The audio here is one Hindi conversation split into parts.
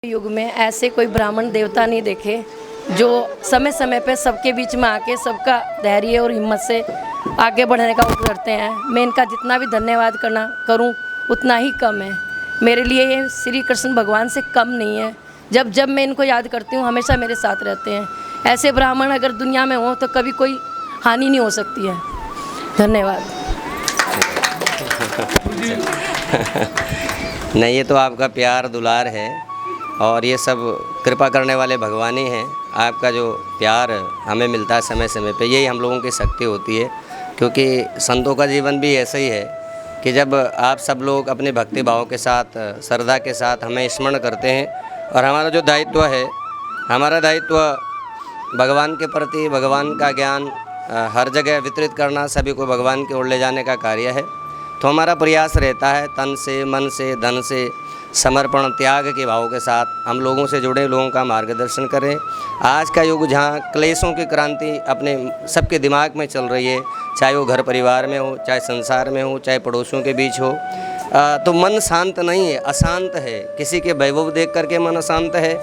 युग में ऐसे कोई ब्राह्मण देवता नहीं देखे जो समय समय पे सबके बीच में आके सबका धैर्य और हिम्मत से आगे बढ़ने का वो करते हैं। मैं इनका जितना भी धन्यवाद करूं उतना ही कम है। मेरे लिए ये श्री कृष्ण भगवान से कम नहीं है। जब जब मैं इनको याद करती हूँ हमेशा मेरे साथ रहते हैं। ऐसे ब्राह्मण अगर दुनिया में हो तो कभी कोई हानि नहीं हो सकती है। धन्यवाद। नहीं, ये तो आपका प्यार दुलार है और ये सब कृपा करने वाले भगवान ही हैं। आपका जो प्यार हमें मिलता है समय समय पे, यही हम लोगों की शक्ति होती है। क्योंकि संतों का जीवन भी ऐसा ही है कि जब आप सब लोग अपने भक्ति भाव के साथ, श्रद्धा के साथ हमें स्मरण करते हैं और हमारा जो दायित्व है, हमारा दायित्व भगवान के प्रति भगवान का ज्ञान हर जगह वितरित करना, सभी को भगवान की ओर ले जाने का कार्य है। तो हमारा प्रयास रहता है तन से, मन से, धन से, समर्पण त्याग के भाव के साथ हम लोगों से जुड़े लोगों का मार्गदर्शन करें। आज का युग जहाँ क्लेशों की क्रांति अपने सबके दिमाग में चल रही है, चाहे वो घर परिवार में हो, चाहे संसार में हो, चाहे पड़ोसियों के बीच हो, तो मन शांत नहीं है, अशांत है। किसी के वैभव देख करके मन अशांत है,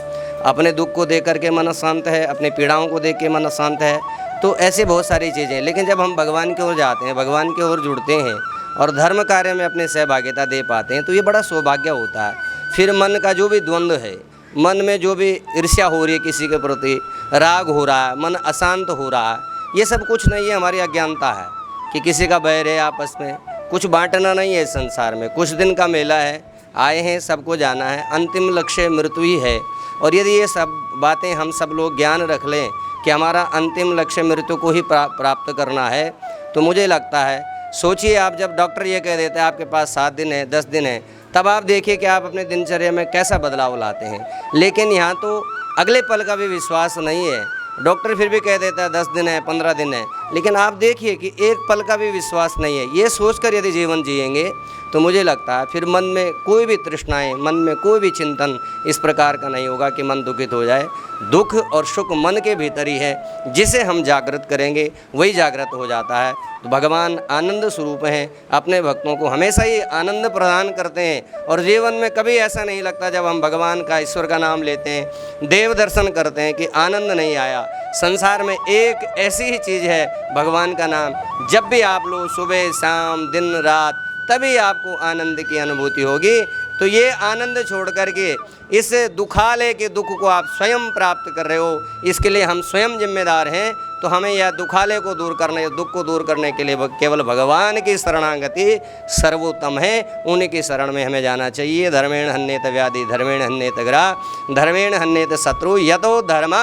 अपने दुख को देख करके मन अशांत है, अपनी पीड़ाओं को देख के मन अशांत है। तो ऐसे बहुत सारी चीज़ें। लेकिन जब हम भगवान की ओर जाते हैं, भगवान की ओर जुड़ते हैं और धर्म कार्य में अपने सहभागिता दे पाते हैं तो ये बड़ा सौभाग्य होता है। फिर मन का जो भी द्वंद्व है, मन में जो भी ईर्ष्या हो रही है, किसी के प्रति राग हो रहा है, मन अशांत हो रहा है, ये सब कुछ नहीं है, हमारी अज्ञानता है कि किसी का बैर है आपस में। कुछ बांटना नहीं है संसार में। कुछ दिन का मेला है, आए हैं, सबको जाना है, अंतिम लक्ष्य मृत्यु ही है। और यदि ये सब बातें हम सब लोग ज्ञान रख लें कि हमारा अंतिम लक्ष्य मृत्यु को ही प्राप्त करना है, तो मुझे लगता है, सोचिए आप जब डॉक्टर ये कह देता है आपके पास 7 दिन है, 10 दिन है, तब आप देखिए कि आप अपने दिनचर्या में कैसा बदलाव लाते हैं। लेकिन यहाँ तो अगले पल का भी विश्वास नहीं है। डॉक्टर फिर भी कह देता है 10 दिन है, 15 दिन है, लेकिन आप देखिए कि एक पल का भी विश्वास नहीं है। ये सोचकर यदि जीवन जिएंगे तो मुझे लगता है फिर मन में कोई भी तृष्णाएं, मन में कोई भी चिंतन इस प्रकार का नहीं होगा कि मन दुखित हो जाए। दुख और सुख मन के भीतर ही है, जिसे हम जागृत करेंगे वही जागृत हो जाता है। तो भगवान आनंद स्वरूप हैं, अपने भक्तों को हमेशा ही आनंद प्रदान करते हैं। और जीवन में कभी ऐसा नहीं लगता जब हम भगवान का, ईश्वर का नाम लेते हैं, देव दर्शन करते हैं कि आनंद नहीं आया। संसार में एक ऐसी ही चीज़ है भगवान का नाम। जब भी आप लो सुबह शाम दिन रात, तभी आपको आनंद की अनुभूति होगी। तो ये आनंद छोड़ करके इस दुखालय के दुख को आप स्वयं प्राप्त कर रहे हो, इसके लिए हम स्वयं जिम्मेदार हैं। तो हमें यह दुखालय को दूर करने, दुख को दूर करने के लिए केवल भगवान की शरणागति सर्वोत्तम है। उन्हीं की शरण में हमें जाना चाहिए। धर्मेण हन्येत व्याधि, धर्मेण हन्येत ग्रह, धर्मेण हन्येत शत्रु, यतो धर्म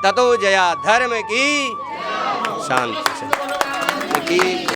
ततो जया। धर्म की शांति की